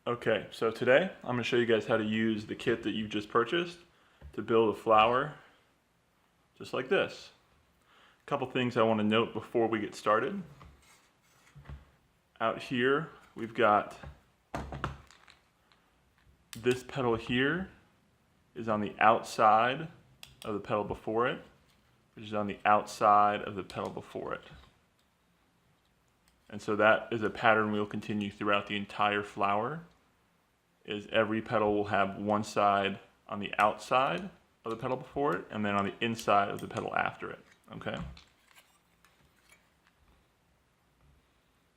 Okay, so today I'm going to show you guys how to use the kit that you've just purchased to build a flower just like this. A couple things I want to note before we get started. Out here we've got this petal here is on the outside of the petal before it, which is on the outside of the petal before it. And so that is a pattern we'll continue throughout the entire flower. Is every petal will have one side on the outside of the petal before it and then on the inside of the petal after it, okay?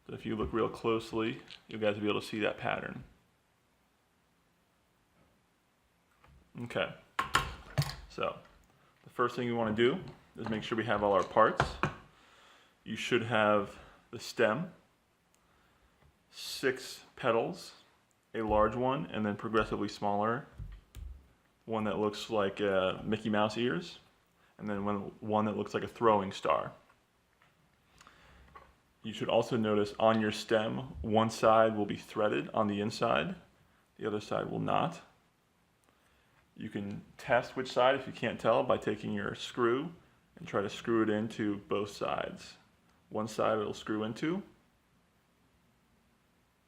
So if you look real closely, you guys will be able to see that pattern. Okay, so the first thing you want to do is make sure we have all our parts. You should have the stem, 6 petals, a large one, and then progressively smaller, one that looks like Mickey Mouse ears, and then one that looks like a throwing star. You should also notice on your stem, one side will be threaded on the inside, the other side will not. You can test which side, if you can't tell, by taking your screw and try to screw it into both sides. One side it'll screw into,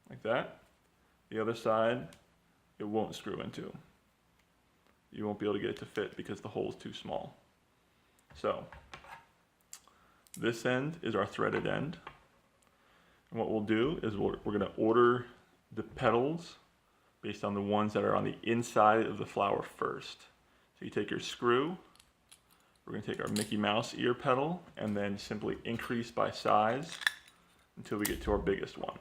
like that. The other side, it won't screw into. You won't be able to get it to fit because the hole is too small. So, this end is our threaded end. And what we'll do is we're going to order the petals based on the ones that are on the inside of the flower first. So you take your screw, we're going to take our Mickey Mouse ear petal, and then simply increase by size until we get to our biggest one.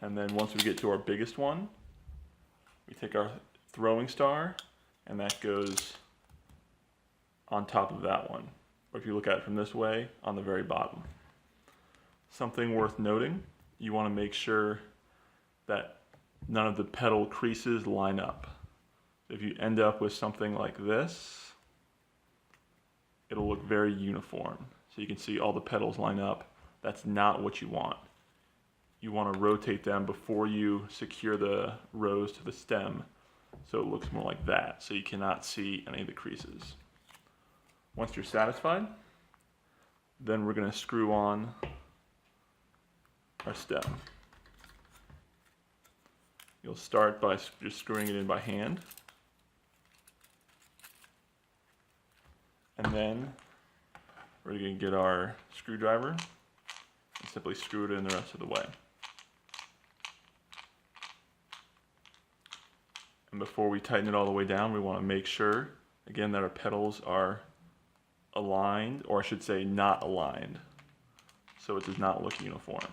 And then once we get to our biggest one, we take our throwing star, and that goes on top of that one. Or if you look at it from this way, on the very bottom. Something worth noting, you want to make sure that none of the petal creases line up. If you end up with something like this, it'll look very uniform. So you can see all the petals line up. That's not what you want. You want to rotate them before you secure the rose to the stem so it looks more like that, so you cannot see any of the creases. Once you're satisfied, then we're going to screw on our stem. You'll start by just screwing it in by hand, and then we're going to get our screwdriver and simply screw it in the rest of the way. And before we tighten it all the way down, we want to make sure, again, that our petals are aligned, or I should say not aligned, so it does not look uniform.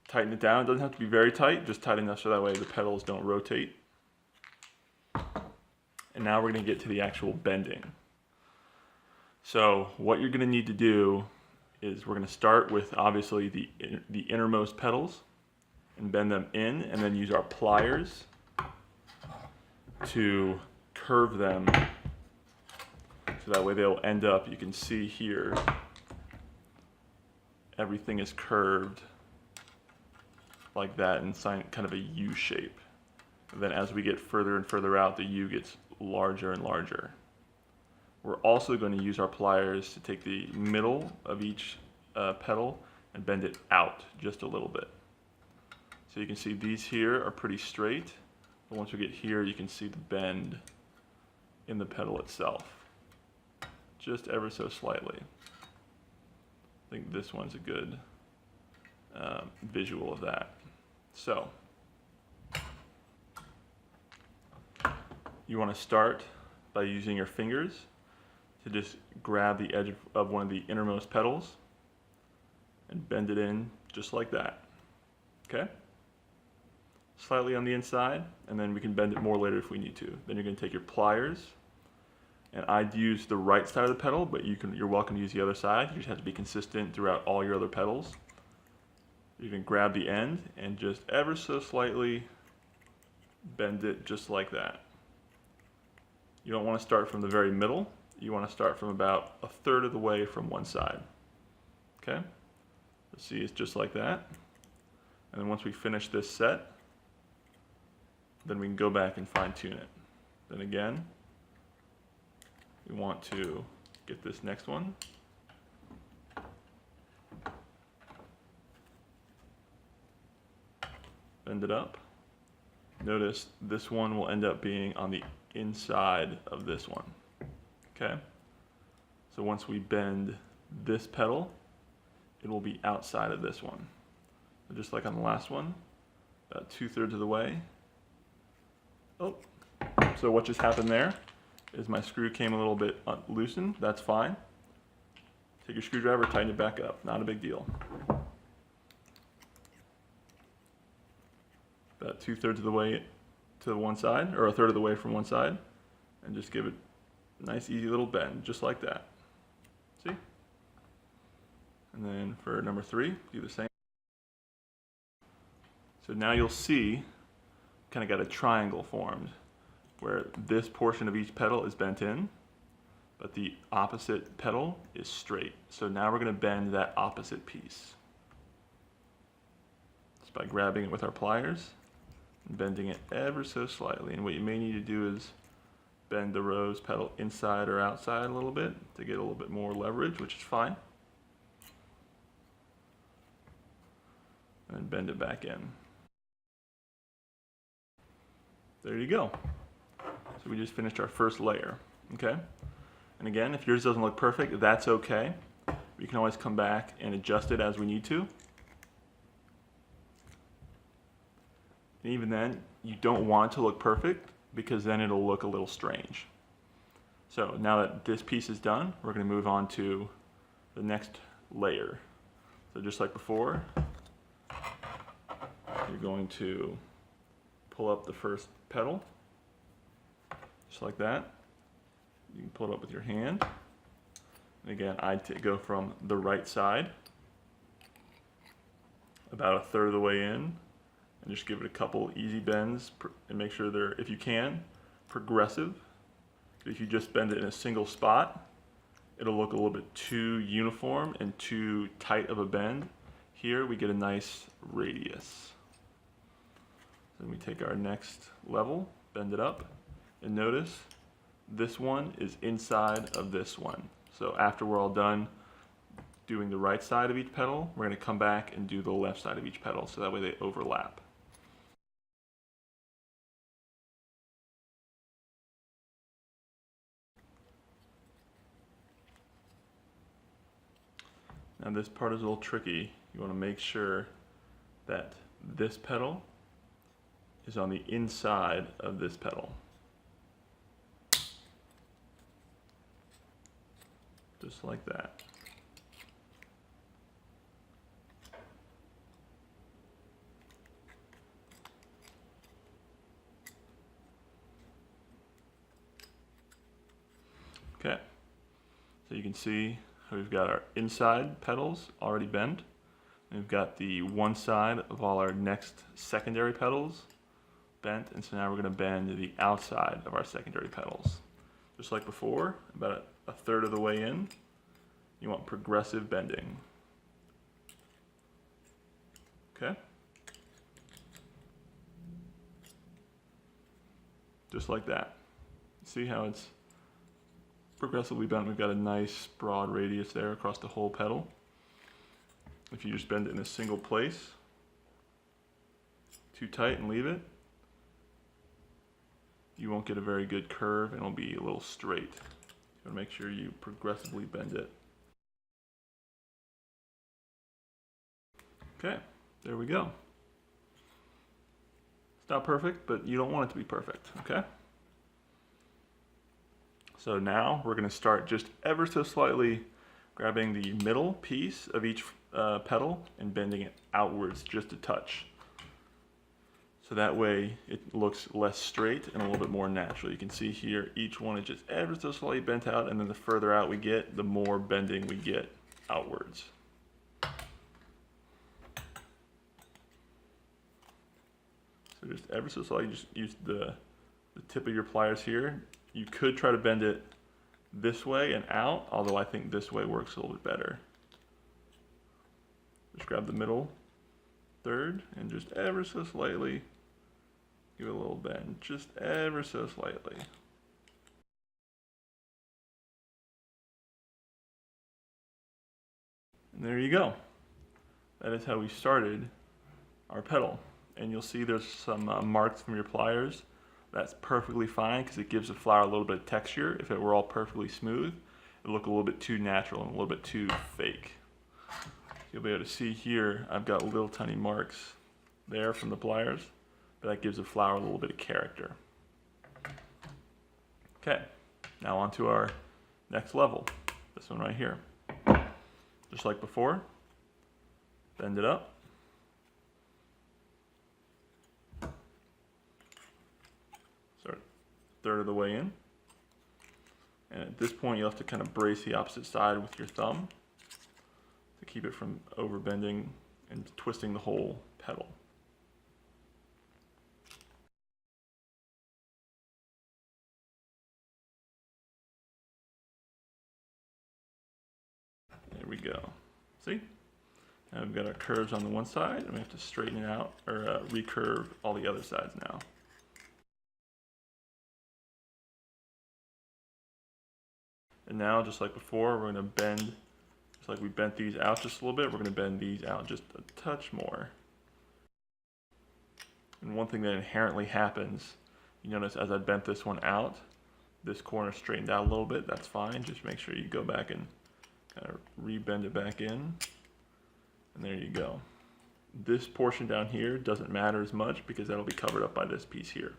Tighten it down. It doesn't have to be very tight, just tight enough so that way the petals don't rotate. And now we're going to get to the actual bending. So what you're going to need to do is we're going to start with obviously the innermost petals and bend them in, and then use our pliers to curve them so that way they'll end up, you can see here, everything is curved like that in kind of a U shape. And then as we get further and further out, the U gets larger and larger. We're also going to use our pliers to take the middle of each petal and bend it out just a little bit. So you can see these here are pretty straight, but once we get here, you can see the bend in the petal itself, just ever so slightly. I think this one's a good visual of that. So, you want to start by using your fingers to just grab the edge of one of the innermost petals and bend it in just like that, okay? Slightly on the inside, and then we can bend it more later if we need to. Then you're going to take your pliers, and I'd use the right side of the petal, but you're welcome to use the other side. You just have to be consistent throughout all your other petals. You can grab the end and just ever so slightly bend it just like that. You don't want to start from the very middle. you want to start from about a third of the way from one side. Okay? See, it's just like that. And then once we finish this set, then we can go back and fine tune it. Then again, we want to get this next one. Bend it up. Notice this one will end up being on the inside of this one. Okay? So once we bend this pedal, it will be outside of this one. So just like on the last one, about 2/3 of the way. Oh, so what just happened there is my screw came a little bit loosened. That's fine. Take your screwdriver, tighten it back up. Not a big deal. About 2/3 of the way to one side, or a third of the way from one side, and just give it a nice easy little bend, just like that. See? And then for number 3, do the same. So now you'll see, kind of got a triangle formed, where this portion of each pedal is bent in, but the opposite pedal is straight. So now we're going to bend that opposite piece. Just by grabbing it with our pliers, and bending it ever so slightly. And what you may need to do is bend the rose pedal inside or outside a little bit to get a little bit more leverage, which is fine. And then bend it back in. There you go. So we just finished our first layer, okay? And again, if yours doesn't look perfect, that's okay. We can always come back and adjust it as we need to. And even then, you don't want it to look perfect because then it'll look a little strange. So now that this piece is done, we're going to move on to the next layer. So just like before, you're going to pull up the first pedal, just like that. You can pull it up with your hand. And again, I'd go from the right side, about a third of the way in, and just give it a couple easy bends and make sure they're, if you can, progressive. If you just bend it in a single spot, it'll look a little bit too uniform and too tight of a bend. Here we get a nice radius. Then we take our next level, bend it up, and notice this one is inside of this one. So after we're all done doing the right side of each pedal, we're going to come back and do the left side of each pedal, so that way they overlap. Now this part is a little tricky. You want to make sure that this pedal is on the inside of this pedal. Just like that. Okay, so you can see we've got our inside pedals already bent. We've got the one side of all our next secondary pedals bent, and so now we're going to bend the outside of our secondary pedals. Just like before, about a third of the way in, you want progressive bending. Okay? Just like that. See how it's progressively bent? We've got a nice broad radius there across the whole pedal. If you just bend it in a single place, too tight and leave it, you won't get a very good curve and it'll be a little straight. You want to make sure you progressively bend it. Okay, there we go. It's not perfect, but you don't want it to be perfect, okay? So now we're going to start just ever so slightly grabbing the middle piece of each pedal and bending it outwards just a touch. So that way it looks less straight and a little bit more natural. You can see here each one is just ever so slightly bent out, and then the further out we get, the more bending we get outwards. So just ever so slightly, just use the tip of your pliers here. You could try to bend it this way and out, although I think this way works a little bit better. Just grab the middle third and just ever so slightly give it a little bend, just ever so slightly. And there you go. That is how we started our pedal. And you'll see there's some marks from your pliers. That's perfectly fine because it gives the flower a little bit of texture. If it were all perfectly smooth, it would look a little bit too natural and a little bit too fake. You'll be able to see here, I've got little tiny marks there from the pliers, but that gives the flower a little bit of character. Okay, now on to our next level, this one right here. Just like before, bend it up. Start a third of the way in. And at this point, you'll have to kind of brace the opposite side with your thumb to keep it from over bending and twisting the whole pedal. There we go. See? Now we've got our curves on the one side, and we have to straighten it out, or recurve all the other sides now. And now, just like before, we're going to bend, just like we bent these out just a little bit, we're going to bend these out just a touch more. And one thing that inherently happens, you notice as I bent this one out, this corner straightened out a little bit. That's fine. Just make sure you go back and kind of re-bend it back in. And there you go. This portion down here doesn't matter as much because that'll be covered up by this piece here.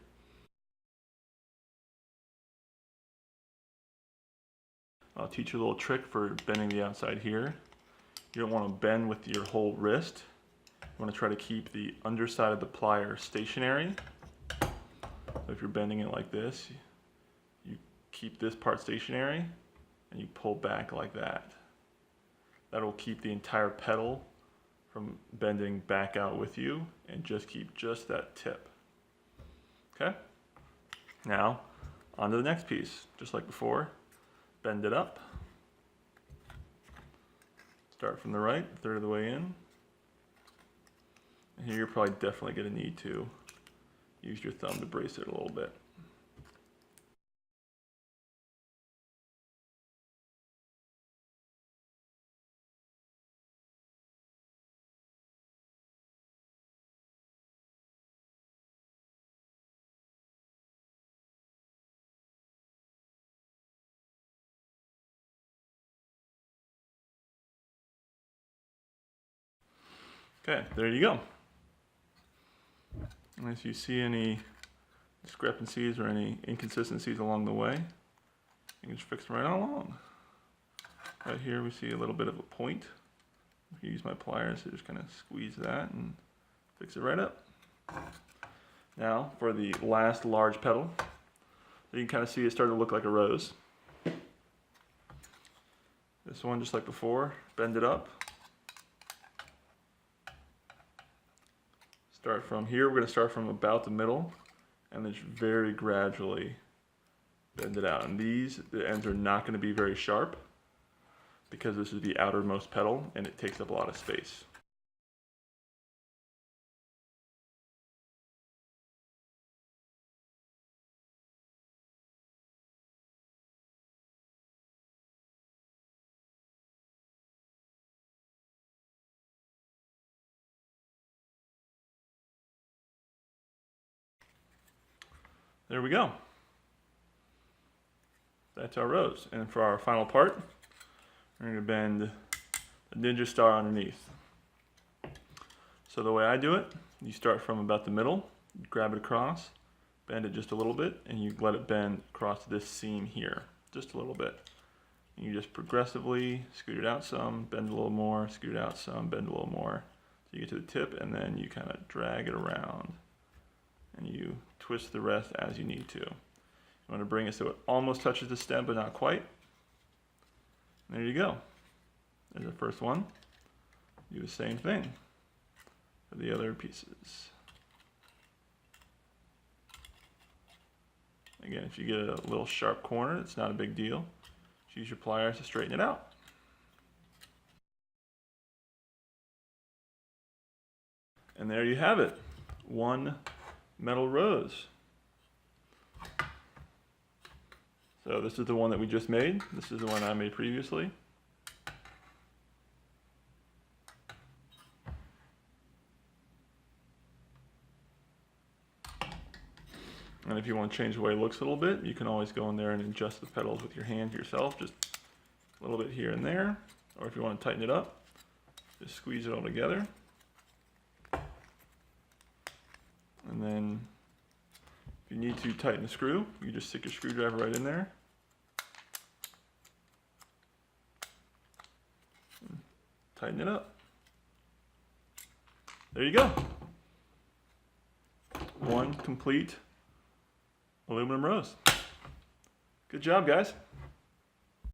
I'll teach you a little trick for bending the outside here. You don't want to bend with your whole wrist. You want to try to keep the underside of the plier stationary. So if you're bending it like this, you keep this part stationary and you pull back like that. That'll keep the entire pedal from bending back out with you and just keep just that tip. Okay? Now, on to the next piece, just like before. Bend it up. Start from the right, a third of the way in. And here you're probably definitely going to need to use your thumb to brace it a little bit. Okay, there you go. Unless you see any discrepancies or any inconsistencies along the way, you can just fix them right along. Right here we see a little bit of a point. If you use my pliers to just kind of squeeze that and fix it right up. Now for the last large pedal, you can kind of see it started to look like a rose. This one, just like before, bend it up. Start from here, we're going to start from about the middle and then just very gradually bend it out. And these, the ends are not going to be very sharp because this is the outermost pedal and it takes up a lot of space. There we go. That's our rose. And for our final part, we're going to bend the ninja star underneath. So the way I do it, you start from about the middle, you grab it across, bend it just a little bit, and you let it bend across this seam here, just a little bit. And you just progressively scoot it out some, bend a little more, scoot it out some, bend a little more. So you get to the tip, and then you kind of drag it around. And you twist the rest as you need to. You want to bring it so it almost touches the stem, but not quite. And there you go. There's the first one. Do the same thing for the other pieces. Again, if you get a little sharp corner, it's not a big deal. Just use your pliers to straighten it out. And there you have it, one metal rose. So this is the one that we just made. This is the one I made previously. And if you want to change the way it looks a little bit, you can always go in there and adjust the petals with your hand yourself, just a little bit here and there. Or if you want to tighten it up, just squeeze it all together. And then if you need to tighten the screw, you just stick your screwdriver right in there. And tighten it up. There you go. One complete aluminum rose. Good job, guys.